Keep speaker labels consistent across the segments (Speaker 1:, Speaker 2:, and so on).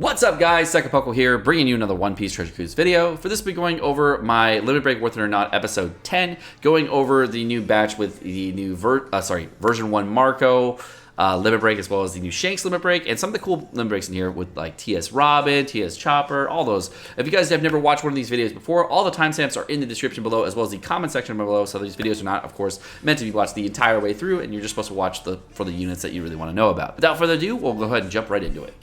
Speaker 1: What's up guys, Sekapoko here, bringing you another One Piece Treasure Cruise video. For this we'll be going over my Limit Break Worth It or Not episode 10, going over the new batch with the new version 1 Marco Limit Break, as well as the new Shanks Limit Break, and some of the cool Limit Breaks in here with like TS Robin, TS Chopper, all those. If you guys have never watched one of these videos before, all the timestamps are in the description below, as well as the comment section below, so these videos are not, of course, meant to be watched the entire way through, and you're just supposed to watch for the units that you really want to know about. Without further ado, we'll go ahead and jump right into it.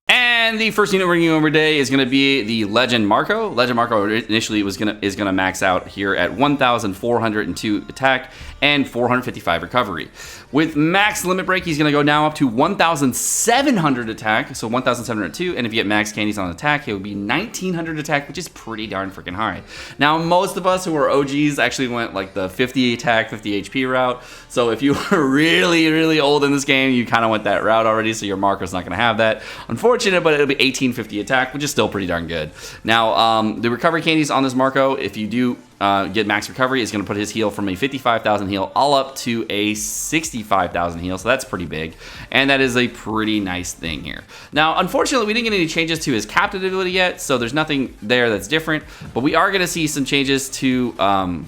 Speaker 1: And the first unit we're going over today is going to be the Legend Marco. Legend Marco initially is going to max out here at 1,402 attack and 455 recovery. With max limit break, he's going to go now up to 1,700 attack, so 1,702. And if you get max candies on attack, it would be 1,900 attack, which is pretty darn freaking high. Now, most of us who are OGs actually went like the 50 attack, 50 HP route. So if you were really, really old in this game, you kind of went that route already. So your Marco's not going to have that. Unfortunate, but it'll be 1,850 attack, which is still pretty darn good. Now, the recovery candies on this Marco, if you do get max recovery, is going to put his heal from a 55,000 heal all up to a 65,000 heal, so that's pretty big, and that is a pretty nice thing here. Now, unfortunately, we didn't get any changes to his captain ability yet, so there's nothing there that's different, but we are going to see some changes to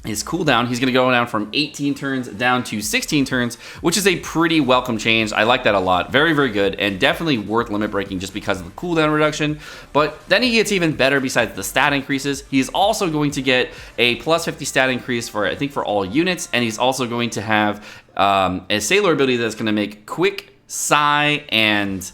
Speaker 1: his cooldown. He's going to go down from 18 turns down to 16 turns, which is a pretty welcome change. I like that a lot. Very, very good, and definitely worth limit breaking just because of the cooldown reduction. But then he gets even better besides the stat increases. He's also going to get a plus 50 stat increase for, I think, for all units, and he's also going to have a Sailor ability that's going to make Quick, Psy, and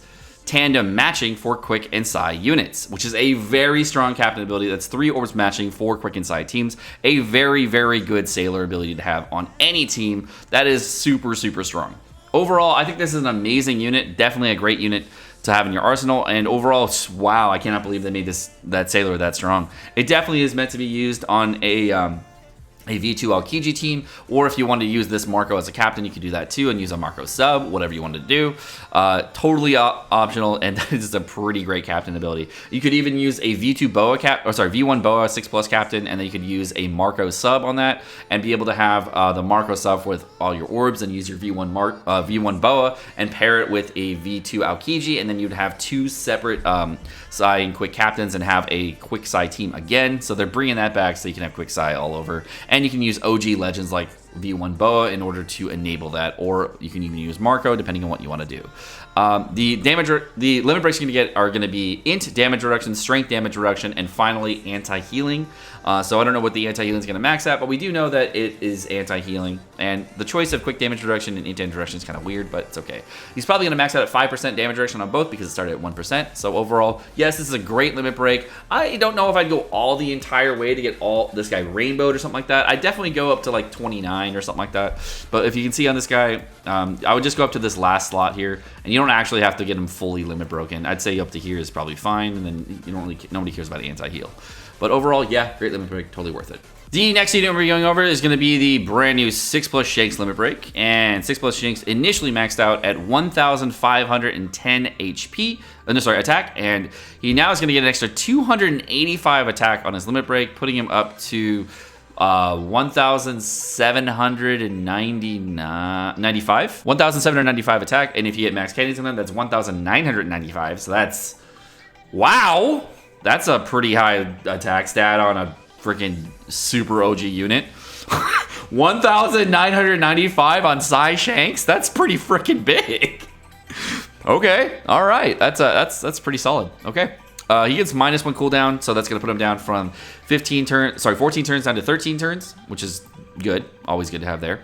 Speaker 1: tandem matching for Quick and Psy units, which is a very strong captain ability. That's 3 orbs matching for Quick and Psy teams. A very, very good Sailor ability to have on any team. That is super, super strong. Overall, I think this is an amazing unit. Definitely a great unit to have in your arsenal. And overall, wow, I cannot believe they made that Sailor that strong. It definitely is meant to be used on a V2 Aokiji team, or if you want to use this Marco as a captain, you could do that too and use a Marco sub, whatever you want to do. Totally optional, and this is a pretty great captain ability. You could even use a V2 Boa V1 Boa 6+ captain, and then you could use a Marco sub on that and be able to have the Marco sub with all your orbs and use your V1 Boa and pair it with a V2 Aokiji, and then you'd have 2 separate Psy and Quick captains and have a Quick Psy team again. So they're bringing that back so you can have Quick Psy all over. And you can use OG legends like V1 Boa in order to enable that, or you can even use Marco depending on what you want to do. The limit breaks you're going to get are going to be int damage reduction, strength damage reduction, and finally anti-healing. So I don't know what the anti-healing is going to max at, but we do know that it is anti-healing. And the choice of quick damage reduction and int damage reduction is kind of weird, but it's okay. He's probably going to max out at 5% damage reduction on both because it started at 1%. So overall, yes, this is a great limit break. I don't know if I'd go all the entire way to get this guy rainbowed or something like that. I'd definitely go up to like 29 or something like that. But if you can see on this guy, I would just go up to this last slot here, and you don't actually have to get him fully limit broken. I'd say up to here is probably fine, and then nobody cares about anti-heal. But overall, yeah, great limit break, totally worth it. The next unit we're going over is going to be the brand new 6+ Shanks limit break, and 6+ Shanks initially maxed out at 1,510 HP, attack, and he now is going to get an extra 285 attack on his limit break, putting him up to 1,795 attack, and if you get max candies on them, that's 1,995. So that's, wow, that's a pretty high attack stat on a freaking super OG unit. 1,995 on Psy Shanks. That's pretty freaking big. Okay, all right, that's pretty solid. Okay. He gets -1 cooldown, so that's going to put him down from 14 turns down to 13 turns, which is good. Always good to have there.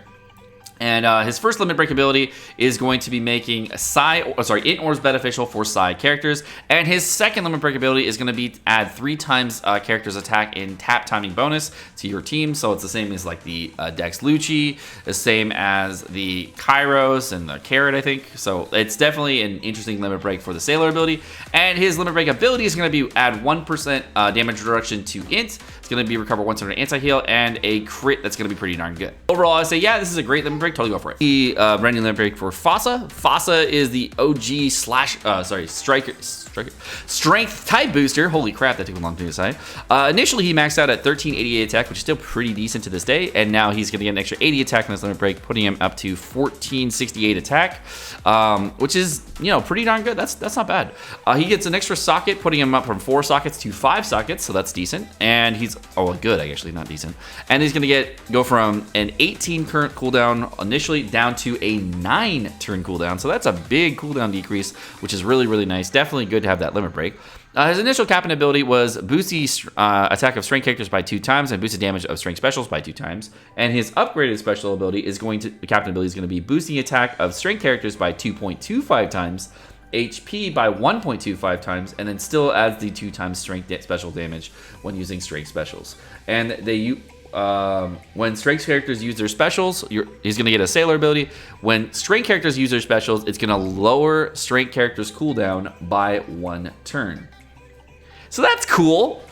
Speaker 1: And his first limit break ability is going to be making int orbs beneficial for Psy characters. And his second limit break ability is going to be add 3 times character's attack in tap timing bonus to your team. So it's the same as like the Dex Lucci, the same as the Kairos and the Carrot, I think. So it's definitely an interesting limit break for the Sailor ability. And his limit break ability is going to be add 1% damage reduction to int. It's going to be recover 100 anti-heal and a crit that's going to be pretty darn good. Overall, I say, yeah, this is a great limit break. Totally go for it. The brand new limit break for Fossa. Fossa is the OG striker Strength type booster. Holy crap, that took a long time to decide. Initially, he maxed out at 1388 attack, which is still pretty decent to this day. And now he's going to get an extra 80 attack on his limit break, putting him up to 1468 attack, which is, you know, pretty darn good. That's not bad. He gets an extra socket, putting him up from 4 sockets to 5 sockets, so that's decent. And he's, oh, good, actually, not decent. And he's going to go from an 18 current cooldown initially down to a 9 turn cooldown. So that's a big cooldown decrease, which is really, really nice. Definitely good to have that limit break. His initial capping ability was boost the attack of strength characters by 2 times and boost the damage of strength specials by 2 times. And his upgraded special ability is the captain ability is going to be boosting the attack of strength characters by 2.25 times, HP by 1.25 times, and then still adds the 2 times strength special damage when using strength specials. And when strength characters use their specials, he's going to get a sailor ability. When strength characters use their specials, it's going to lower strength characters cooldown by 1 turn. So that's cool.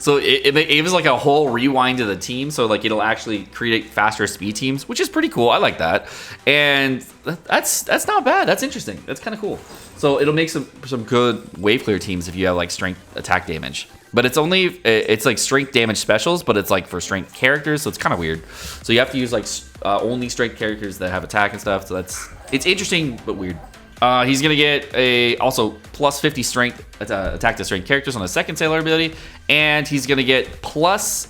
Speaker 1: So it was like a whole rewind to the team. So like it'll actually create faster speed teams, which is pretty cool. I like that. And that's not bad. That's interesting. That's kind of cool. So it'll make some good wave clear teams if you have like strength attack damage. But it's like strength damage specials, but it's like for strength characters, so it's kind of weird. So you have to use like only strength characters that have attack and stuff. So it's interesting but weird. He's gonna get also plus 50 strength attack to strength characters on the second sailor ability, and he's gonna get he's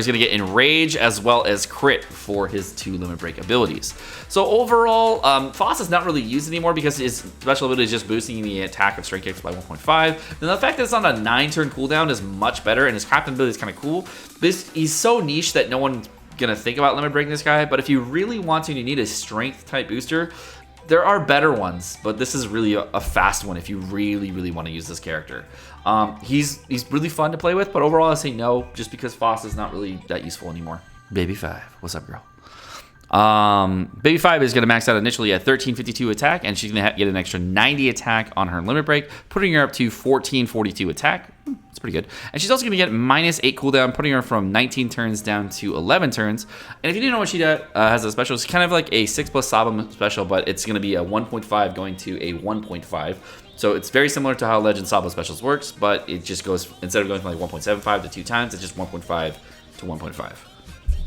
Speaker 1: gonna get enrage as well as crit for his 2 limit break abilities. So overall, Fossa's not really used anymore because his special ability is just boosting the attack of strength characters by 1.5. And the fact that it's on a 9 turn cooldown is much better, and his captain ability is kind of cool. He's so niche that no one's gonna think about limit breaking this guy. But if you really want to, and you need a strength type booster, there are better ones, but this is really a fast one if you really, really want to use this character. He's really fun to play with, but overall I say no, just because Fossa's not really that useful anymore. Baby 5, what's up, girl? Baby 5 is going to max out initially at 1352 attack, and she's going to get an extra 90 attack on her limit break, putting her up to 1442 attack. That's pretty good. And she's also going to get minus 8 cooldown, putting her from 19 turns down to 11 turns. And if you didn't know what she has a special, it's kind of like a 6+ Saba special, but it's going to be a 1.5 going to a 1.5. So it's very similar to how Legend Saba specials works, but it just goes, instead of going from like 1.75 to 2 times, it's just 1.5 to 1.5.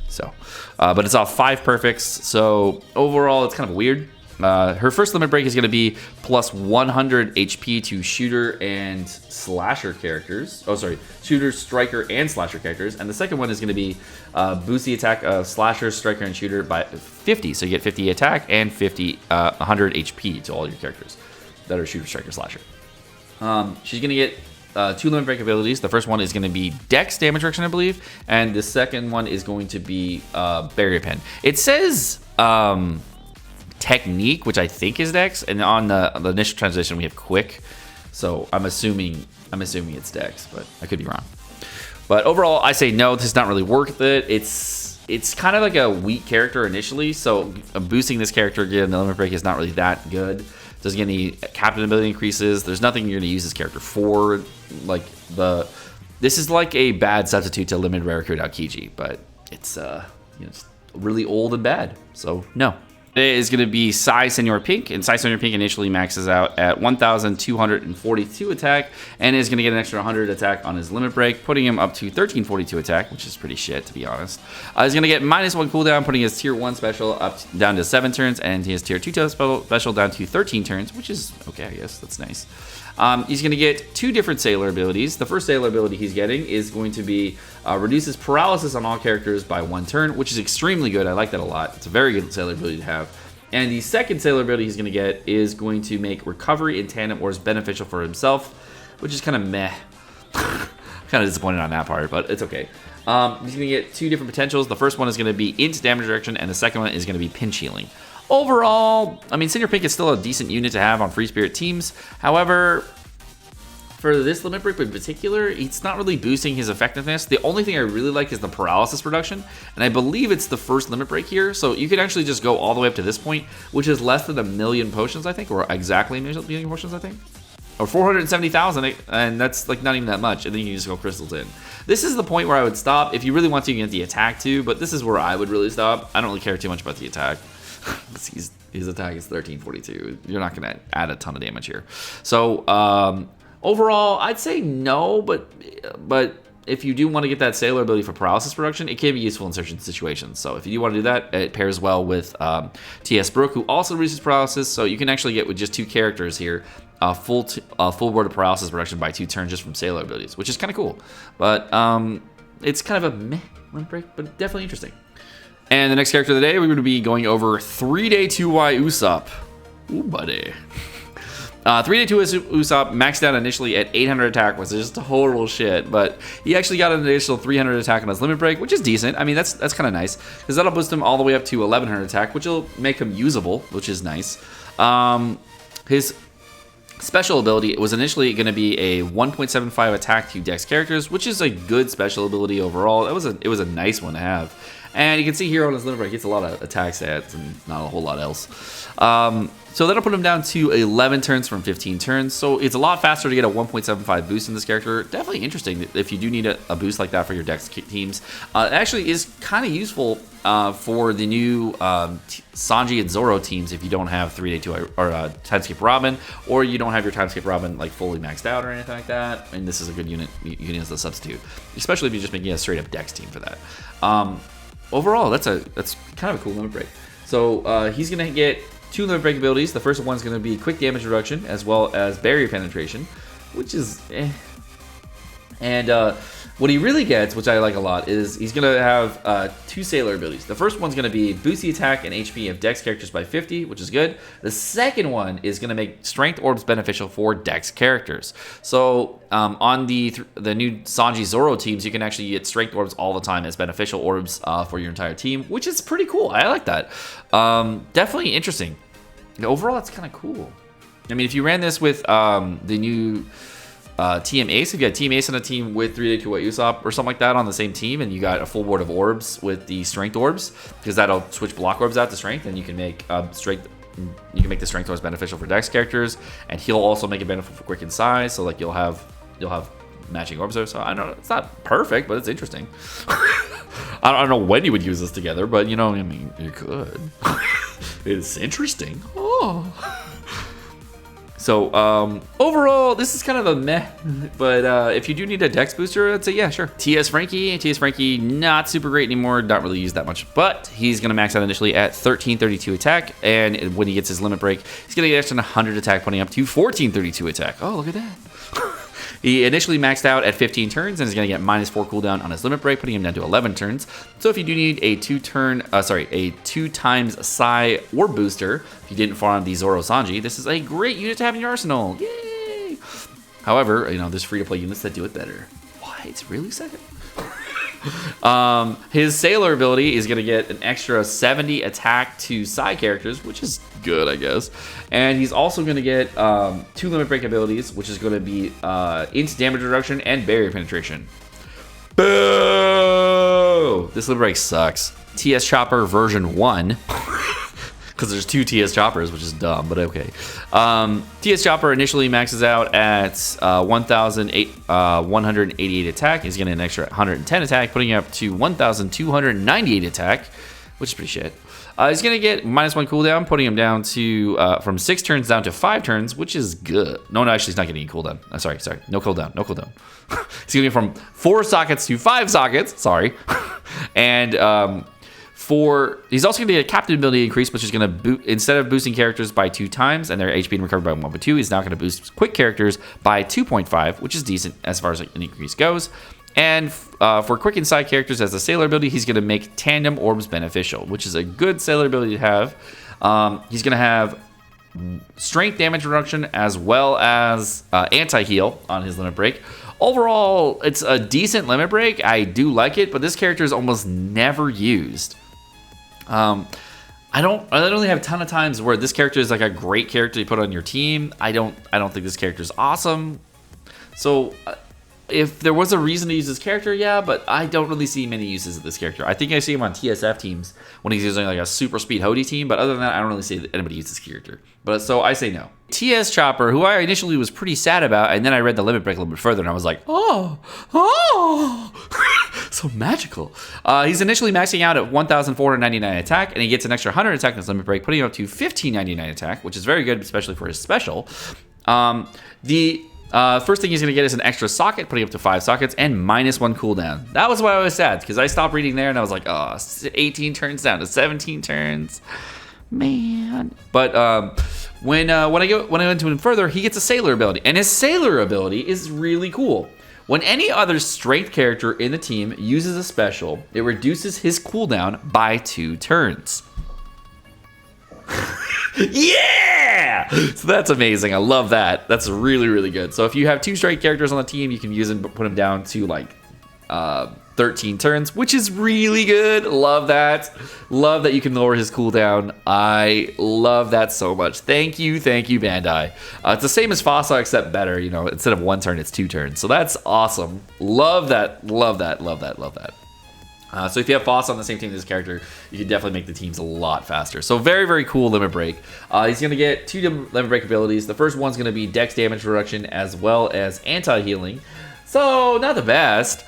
Speaker 1: So, but it's off 5 perfects. So overall, it's kind of weird. Her first limit break is going to be plus 100 HP to shooter and slasher characters. Oh, sorry, shooter, striker, and slasher characters. And the second one is going to be boost the attack of slasher, striker, and shooter by 50. So you get 50 attack and 100 HP to all your characters that are shooter, striker, slasher. She's going to get 2 limit break abilities. The first one is going to be DEX damage reduction, I believe, and the second one is going to be barrier pen. It says technique, which I think is DEX, and on the initial transition we have quick, so I'm assuming it's DEX, but I could be wrong. But overall, I say no. This is not really worth it. It's kind of like a weak character initially, so boosting this character again, the limit break is not really that good. Doesn't get any captain ability increases. There's nothing you're going to use this character for. Like this is like a bad substitute to limited rare recruit out Kiji, but it's it's really old and bad. So no. It is going to be PSY Senor Pink, and PSY Senor Pink initially maxes out at 1,242 attack, and is going to get an extra 100 attack on his limit break, putting him up to 1,342 attack, which is pretty shit, to be honest. He's going to get minus 1 cooldown, putting his tier 1 special down to 7 turns, and his tier 2 special down to 13 turns, which is okay, I guess. That's nice. He's going to get 2 different sailor abilities. The first sailor ability he's getting is going to be reduces paralysis on all characters by 1 turn, which is extremely good. I like that a lot. It's a very good sailor ability to have. And the second sailor ability he's going to get is going to make recovery in tandem wars beneficial for himself, which is kind of meh. Kind of disappointed on that part, but it's okay. He's going to get 2 different potentials. The first one is going to be int damage reduction, and the second one is going to be pinch healing. Overall, I mean, Senor Pink is still a decent unit to have on Free Spirit teams. However, for this limit break in particular, it's not really boosting his effectiveness. The only thing I really like is the paralysis reduction, and I believe it's the first limit break here, so you can actually just go all the way up to this point, which is less than 1,000,000 potions, I think, or exactly 1,000,000 potions, I think, or 470,000, and that's like not even that much, and then you can just go crystals in. This is the point where I would stop. If you really want to, you can get the attack too, but this is where I would really stop. I don't really care too much about the attack. His attack is 1342. You're not going to add a ton of damage here. So overall, I'd say no, but if you do want to get that sailor ability for paralysis production, it can be useful in certain situations. So if you do want to do that, it pairs well with TS Brook, who also reduces paralysis. So you can actually get with just 2 characters here full board of paralysis production by 2 turns just from sailor abilities, which is kind of cool. But it's kind of a meh limit break, but definitely interesting. And the next character of the day, we're going to be going over 3-day 2Y Usopp. Ooh, buddy. 3-day 2Y Usopp maxed out initially at 800 attack, which is just total shit. But he actually got an additional 300 attack on his limit break, which is decent. I mean, that's kind of nice, because that'll boost him all the way up to 1100 attack, which will make him usable, which is nice. His special ability was initially going to be a 1.75 attack to DEX characters, which is a good special ability overall. It was a nice one to have. And you can see here on his limit break, he gets a lot of attack stats and not a whole lot else. So that'll put him down to 11 turns from 15 turns. So it's a lot faster to get a 1.75 boost in this character. Definitely interesting if you do need a boost like that for your DEX teams. It actually is kind of useful for the new Sanji and Zoro teams if you don't have 3-day 2 or Timeskip Robin, or you don't have your Timeskip Robin like fully maxed out or anything like that. And this is a good unit you can use as a substitute, especially if you're just making a straight up DEX team for that. Overall, that's kind of a cool limit break. So he's gonna get 2 limit break abilities. The first one's gonna be quick damage reduction as well as barrier penetration, which is And what he really gets, which I like a lot, is he's gonna have 2 sailor abilities. The first one's gonna be boost the attack and HP of DEX characters by 50, which is good. The second one is gonna make strength orbs beneficial for DEX characters. So on the new Sanji Zoro teams, you can actually get strength orbs all the time as beneficial orbs for your entire team, which is pretty cool. I like that. Definitely interesting. Overall, it's kind of cool. I mean, if you ran this with the new Team Ace, if you had Team Ace on a team with 3-day 2Y Usopp or something like that on the same team, and you got a full board of orbs with the strength orbs, because that'll switch block orbs out to strength, and you can make strength. You can make the strength orbs beneficial for DEX characters, and he'll also make it beneficial for quick and size. So like you'll have matching orbs there. So I don't know, it's not perfect, but it's interesting. I don't know when you would use this together, but you know, I mean, you could. It's interesting. Oh. So overall, this is kind of a meh, but if you do need a DEX booster, I'd say yeah, sure. TS Franky, not super great anymore, not really used that much, but he's gonna max out initially at 1332 attack, and when he gets his limit break, he's gonna get extra 100 attack, putting up to 1432 attack. Oh, look at that. He initially maxed out at 15 turns and is going to get -4 cooldown on his limit break, putting him down to 11 turns. So if you do need a 2 times Psy orb booster, if you didn't farm the Zoro Sanji, this is a great unit to have in your arsenal. Yay! However, you know, there's free-to-play units that do it better. What? Really, second? His sailor ability is going to get an extra 70 attack to side characters, which is good, I guess. And he's also going to get 2 limit break abilities, which is going to be int damage reduction and barrier penetration. Boo! This limit break sucks. TS Chopper version 1. Because there's 2 TS Choppers, which is dumb, but okay. TS Chopper initially maxes out at 1,188 attack. He's getting an extra 110 attack, putting him up to 1,298 attack, which is pretty shit. He's going to get -1 cooldown, putting him down to from 6 turns down to 5 turns, which is good. No, actually, he's not getting any cooldown. Sorry. No cooldown. He's going to get from 4 sockets to 5 sockets. Sorry. And he's also going to get a captain ability increase, which is going to instead of boosting characters by 2 times and their HP being recovered by 1.2, he's now going to boost quick characters by 2.5, which is decent as far as an increase goes. And for quick and side characters as a sailor ability, he's going to make tandem orbs beneficial, which is a good sailor ability to have. He's going to have strength damage reduction as well as anti-heal on his limit break. Overall, it's a decent limit break. I do like it, but this character is almost never used. I don't really have a ton of times where this character is like a great character to put on your team. I don't think this character is awesome. So if there was a reason to use this character, yeah, but I don't really see many uses of this character. I think I see him on TSF teams when he's using like a super speed Hody team, but other than that, I don't really see anybody use this character. But so I say no. TS Chopper, who I initially was pretty sad about, and then I read the limit break a little bit further, and I was like, oh. So magical. He's initially maxing out at 1,499 attack, and he gets an extra 100 attack in his limit break, putting him up to 1,599 attack, which is very good, especially for his special. The first thing he's going to get is an extra socket, putting him up to 5 sockets, and -1 cooldown. That was why I was sad, because I stopped reading there, and I was like, oh, 18 turns down to 17 turns. Man. But when I went to him further, he gets a sailor ability, and his sailor ability is really cool. When any other strength character in the team uses a special, it reduces his cooldown by 2 turns. Yeah! So that's amazing. I love that. That's really, really good. So if you have 2 strength characters on the team, you can use them, put them down to like 13 turns, which is really good. Love that. Love that you can lower his cooldown. I love that so much. Thank you, Bandai. It's the same as Fossa, except better. You know, instead of 1 turn, it's 2 turns. So that's awesome. Love that. Love that. Love that. Love that. So if you have Fossa on the same team as this character, you can definitely make the teams a lot faster. So very, very cool limit break. He's going to get 2 limit break abilities. The first one's going to be dex damage reduction as well as anti-healing. So not the best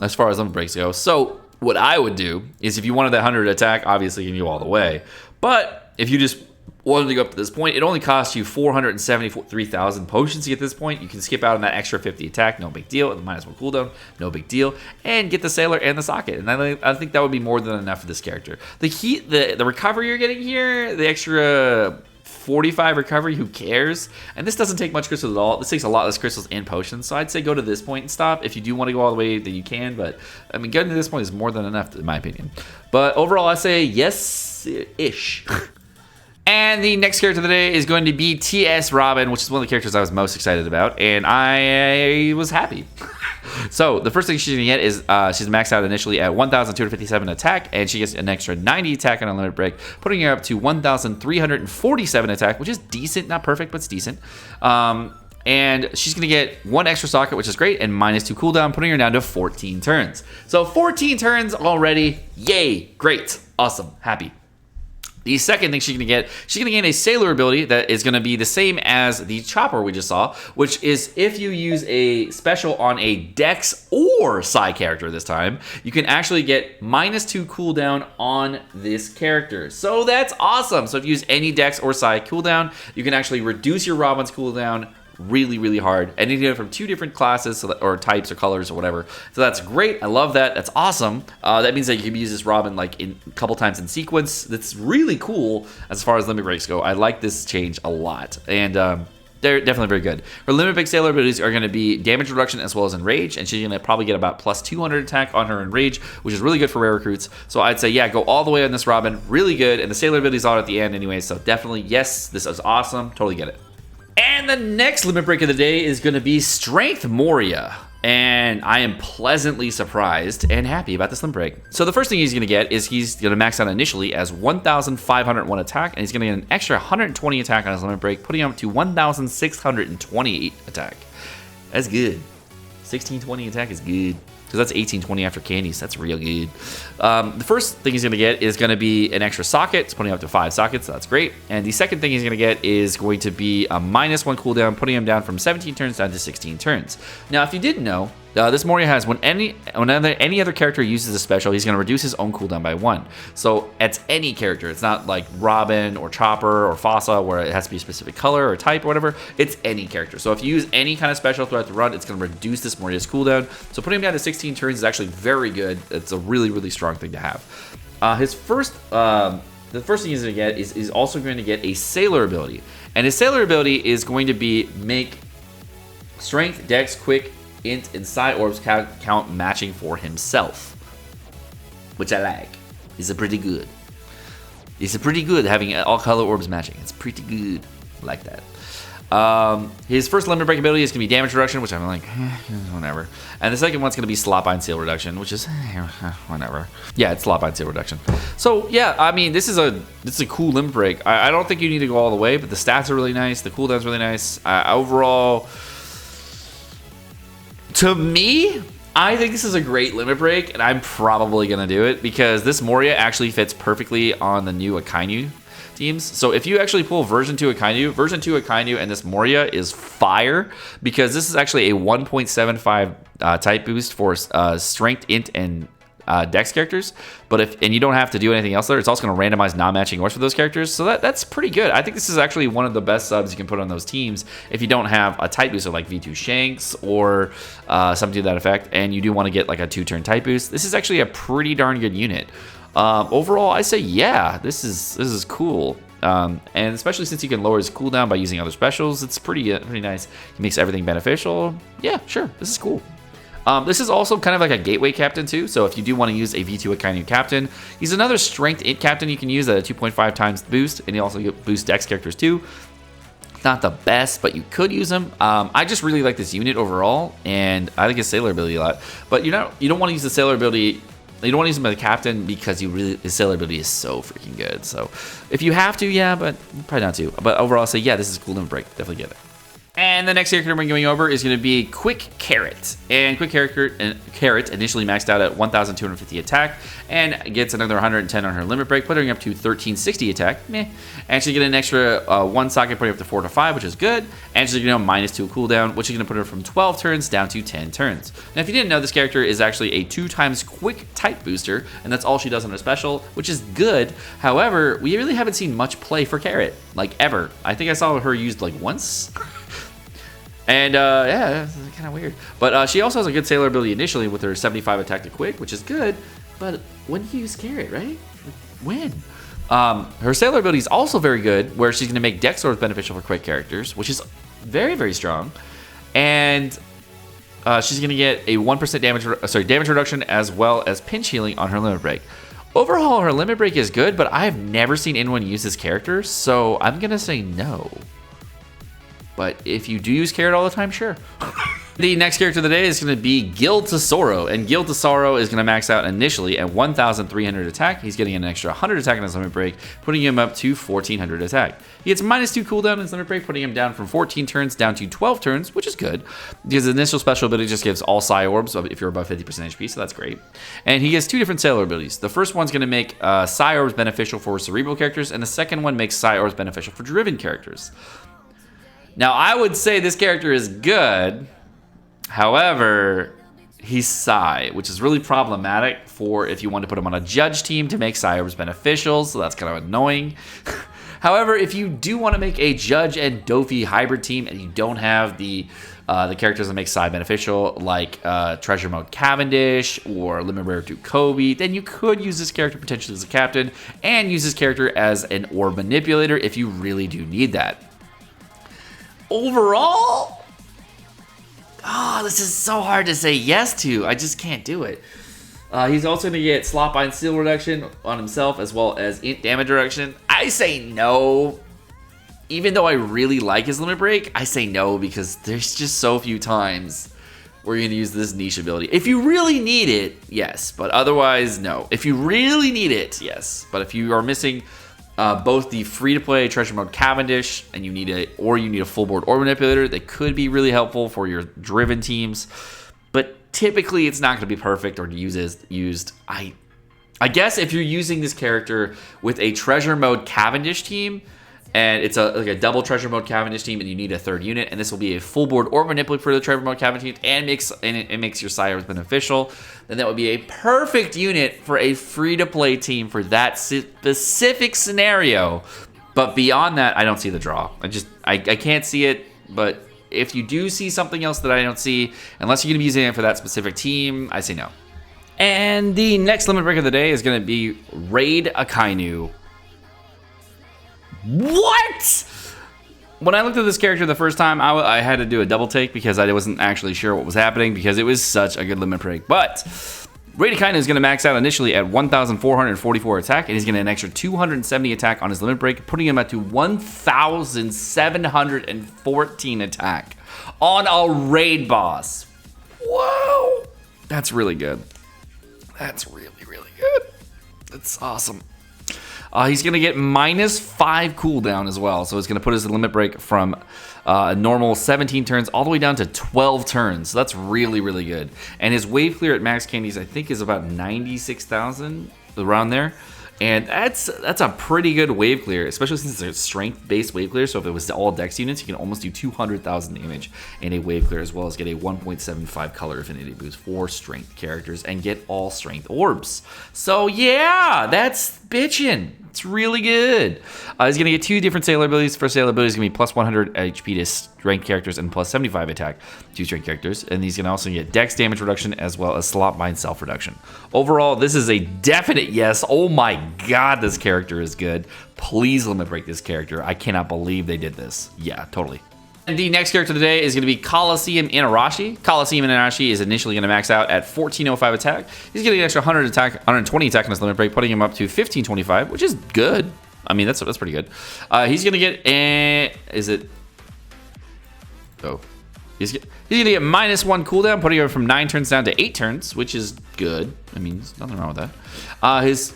Speaker 1: as far as limit breaks go. So what I would do is, if you wanted that 100 attack, obviously you can go all the way. But if you just wanted to go up to this point, it only costs you 473,000 potions to get this point. You can skip out on that extra 50 attack, no big deal. And the -1 cooldown, no big deal. And get the sailor and the socket. And I think that would be more than enough for this character. The recovery you're getting here, the extra 45 recovery, who cares? And this doesn't take much crystals at all. This takes a lot less crystals and potions, so I'd say go to this point and stop. If you do want to go all the way, then you can, but I mean, getting to this point is more than enough, in my opinion. But overall, I say yes-ish. And the next character of the day is going to be TS Robin, which is one of the characters I was most excited about, and I was happy. So the first thing she's going to get is she's maxed out initially at 1,257 attack, and she gets an extra 90 attack on a limit break, putting her up to 1,347 attack, which is decent. Not perfect, but it's decent. And she's going to get 1 extra socket, which is great, and -2 cooldown, putting her down to 14 turns. So 14 turns already. Yay. Great. Awesome. Happy. The second thing she's going to gain a sailor ability that is going to be the same as the chopper we just saw, which is if you use a special on a Dex or Psy character this time, you can actually get -2 cooldown on this character. So that's awesome. So if you use any Dex or Psy cooldown, you can actually reduce your Robin's cooldown really, really hard, and you can do it from 2 different classes or types or colors or whatever. So that's great. I love that. That's awesome. That means that you can use this Robin like in a couple times in sequence. That's really cool as far as limit breaks go. I like this change a lot, and they're definitely very good. Her limit break sailor abilities are going to be damage reduction as well as enrage, and she's going to probably get about +200 attack on her enrage, which is really good for rare recruits. So I'd say, yeah, go all the way on this Robin. Really good, and the sailor abilities are at the end anyway, so definitely, yes, this is awesome. Totally get it. And the next limit break of the day is going to be Strength Moria. And I am pleasantly surprised and happy about this limit break. So the first thing he's going to get is he's going to max out initially as 1,501 attack, and he's going to get an extra 120 attack on his limit break, putting him up to 1,628 attack. That's good. 1620 attack is good, because that's 1820 after candies. That's real good. The first thing he's going to get is going to be an extra socket. It's putting him up to 5 sockets, so that's great. And the second thing he's going to get is going to be a -1 cooldown, putting him down from 17 turns down to 16 turns. Now, if you didn't know, this Moria has whenever any other character uses a special, he's going to reduce his own cooldown by 1. So it's any character. It's not like Robin or Chopper or Fossa where it has to be a specific color or type or whatever. It's any character. So if you use any kind of special throughout the run, it's going to reduce this Moria's cooldown. So putting him down to 16 turns is actually very good. It's a really, really strong thing to have. The first thing he's going to get is also going to get a sailor ability. And his sailor ability is going to be make strength, dex, quick, int, and psi orbs count matching for himself, which I like. It's pretty good. It's pretty good having all color orbs matching. It's pretty good. I like that. His first limit break ability is going to be damage reduction, which I'm like, whatever. And the second one's going to be slot bind seal reduction, which is whatever. Yeah, it's slot bind seal reduction. So yeah, I mean, this is a cool limit break. I don't think you need to go all the way, but the stats are really nice. The cooldown's really nice. Overall, to me, I think this is a great limit break, and I'm probably going to do it because this Moria actually fits perfectly on the new Akainu teams. So if you actually pull version 2 Akainu and this Moria is fire, because this is actually a 1.75 type boost for strength, int, and Dex characters, and you don't have to do anything else there. It's also going to randomize non-matching ores for those characters, so that's pretty good. I think this is actually one of the best subs you can put on those teams if you don't have a type booster like V2 Shanks or something to that effect, and you do want to get like a 2-turn type boost. This is actually a pretty darn good unit. Overall, I say yeah, this is cool. And especially since you can lower his cooldown by using other specials, it's pretty nice. He makes everything beneficial. Yeah, sure, this is cool. This is also kind of like a gateway captain too, so if you do want to use a V2 Akainu captain, he's another strength int captain you can use at a 2.5 times boost, and he also boosts Dex characters too. Not the best, but you could use him. I just really like this unit overall, and I like his sailor ability a lot. But you don't want to use the sailor ability. You don't want to use him as a captain because his sailor ability is so freaking good. So if you have to, yeah, but probably not to. But overall, I'll say yeah, this is a cool limit break. Definitely get it. And the next character we're going over is going to be Quick Carrot. And Quick Carrot initially maxed out at 1,250 attack and gets another 110 on her limit break, putting her up to 1,360 attack. Meh. And she's going to get an extra 1 socket, putting her up to 4 to 5, which is good. And she's going to -2 cooldown, which is going to put her from 12 turns down to 10 turns. Now, if you didn't know, this character is actually a 2x quick type booster, and that's all she does on her special, which is good. However, we really haven't seen much play for Carrot, like ever. I think I saw her used like once. And yeah, it's kind of weird. But she also has a good sailor ability initially with her 75 attack to quick, which is good. But when do you use Carrot, right? When? Her sailor ability is also very good, where she's going to make Dex Orbs beneficial for quick characters, which is very, very strong. And she's going to get a 1% damage reduction as well as pinch healing on her limit break. Overall, her limit break is good, but I've never seen anyone use this character, so I'm going to say no. But if you do use Carrot all the time, sure. The next character of the day is going to be Gild Tesoro, and Gild Tesoro is going to max out initially at 1,300 attack. He's getting an extra 100 attack on his limit break, putting him up to 1,400 attack. He gets -2 cooldown on his limit break, putting him down from 14 turns down to 12 turns, which is good, because the initial special ability just gives all Psy Orbs if you're above 50% HP, so that's great. And he gets 2 different sailor abilities. The first one's going to make Psy Orbs beneficial for cerebral characters, and the second one makes Psy Orbs beneficial for driven characters. Now, I would say this character is good. However, he's Psy, which is really problematic for if you want to put him on a judge team to make Psy Orbs beneficial, so that's kind of annoying. However, if you do want to make a judge and Dofi hybrid team and you don't have the characters that make Psy beneficial, like Treasure Mode Cavendish or Limit Rare to Kobe, then you could use this character potentially as a captain and use this character as an orb manipulator if you really do need that. Overall, this is so hard to say yes to. I just can't do it. He's also going to get slot bind seal reduction on himself as well as int damage reduction. I say no. Even though I really like his limit break, I say no because there's just so few times where you're going to use this niche ability. If you really need it, yes. But otherwise, no. If you really need it, yes. But if you are missing both the free-to-play Treasure Mode Cavendish and you need a full board orb manipulator, that could be really helpful for your driven teams. But typically, it's not going to be perfect or used. I guess if you're using this character with a Treasure Mode Cavendish team, and it's like a double Treasure Mode Cavendish team, and you need a third unit, and this will be a full board orb manipulator for the Treasure Mode Cavendish team, and it makes your Psy Orbs beneficial, then that would be a perfect unit for a free-to-play team for that specific scenario. But beyond that, I don't see the draw. I can't see it, but if you do see something else that I don't see, unless you're going to be using it for that specific team, I say no. And the next limit break of the day is going to be Raid Akainu. What? When I looked at this character the first time, I had to do a double take because I wasn't actually sure what was happening because it was such a good limit break. But Raid Akainu is going to max out initially at 1,444 attack, and he's going to get an extra 270 attack on his limit break, putting him up to 1,714 attack on a raid boss. Whoa! That's really good. That's really, really good. That's awesome. He's going to get -5 cooldown as well. So it's going to put his limit break from a normal 17 turns all the way down to 12 turns. So that's really, really good. And his wave clear at max candies, I think, is about 96,000, around there. And that's a pretty good wave clear, especially since it's a strength-based wave clear. So if it was all Dex units, you can almost do 200,000 damage in a wave clear, as well as get a 1.75 color affinity boost for strength characters and get all strength orbs. So yeah, that's bitchin'. It's really good. He's going to get 2 different sailor abilities. First sailor ability is going to be plus 100 HP to strength characters and plus 75 attack to strength characters. And he's going to also get dex damage reduction as well as slot bind self reduction. Overall, this is a definite yes. Oh my god, this character is good. Please limit break this character. I cannot believe they did this. Yeah, totally. And the next character today is going to be Coliseum Inuarashi. Coliseum Inuarashi is initially going to max out at 1405 attack. He's getting an extra 120 attack on his limit break, putting him up to 1525, which is good. I mean, that's pretty good. He's going to get He's going to get -1 cooldown, putting him from 9 turns down to 8 turns, which is good. I mean, there's nothing wrong with that.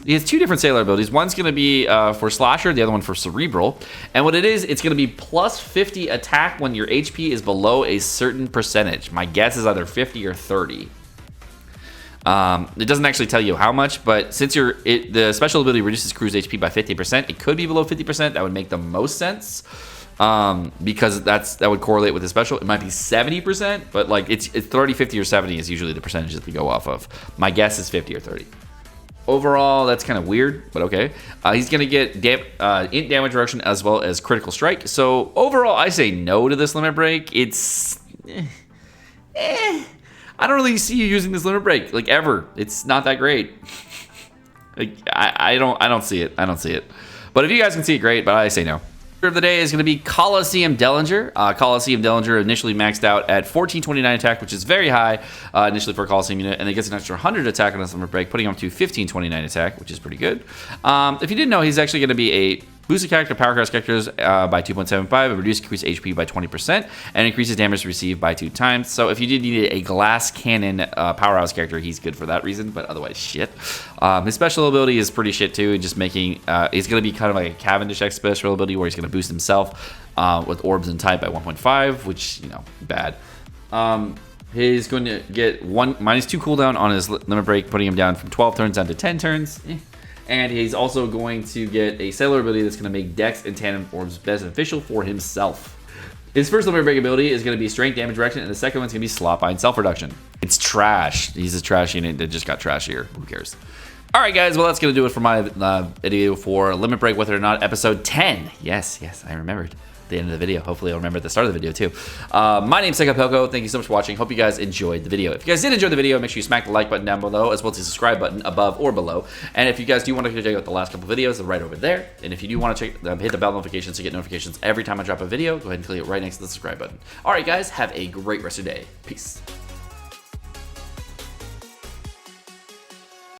Speaker 1: He has 2 different sailor abilities. One's going to be for Slasher, the other one for Cerebral. And what it is, it's going to be plus 50 attack when your HP is below a certain percentage. My guess is either 50 or 30. It doesn't actually tell you how much, but since the special ability reduces crew's HP by 50%, it could be below 50%. That would make the most sense. Because that would correlate with the special. It might be 70%, but like it's 30, 50, or 70 is usually the percentages we go off of. My guess is 50 or 30. Overall, that's kind of weird, but okay. He's gonna get int damage reduction as well as critical strike. So overall, I say no to this limit break. It's I don't really see you using this limit break like ever. It's not that great. Like I don't see it. I don't see it. But if you guys can see it, great. But I say no. Of the day is going to be Coliseum Dellinger. Coliseum Dellinger initially maxed out at 1429 attack, which is very high initially for a Coliseum unit, and it gets an extra 100 attack on his limit break, putting him up to 1529 attack, which is pretty good. If you didn't know, he's actually going to be a boosted character, powerhouse characters by 2.75, and reduce increased HP by 20%, and increases damage received by 2 times. So if you did need a glass cannon powerhouse character, he's good for that reason, but otherwise shit. His special ability is pretty shit too, just making, he's going to be kind of like a Cavendish-esque special ability where he's going to boost himself with orbs and type by 1.5, which, you know, bad. He's going to get -2 cooldown on his limit break, putting him down from 12 turns down to 10 turns. And he's also going to get a sailor ability that's going to make Dex and Tandem orbs beneficial for himself. His first limit break ability is going to be strength damage reduction, and the second one's going to be slot bind self reduction. It's trash. He's a trash unit that just got trashier. Who cares? All right, guys. Well, that's going to do it for my video for limit break, whether or not episode 10. Yes, I remembered. The end of the video. Hopefully I'll remember at the start of the video too. My name's Sekapoko. Thank you so much for watching. Hope you guys enjoyed the video. If you guys did enjoy the video, make sure you smack the like button down below, as well as the subscribe button above or below. And if you guys do want to check out the last couple videos, they're right over there. And if you do want to hit the bell notifications to get notifications every time I drop a video, go ahead and click it right next to the subscribe button. All right, guys, have a great rest of your day. Peace.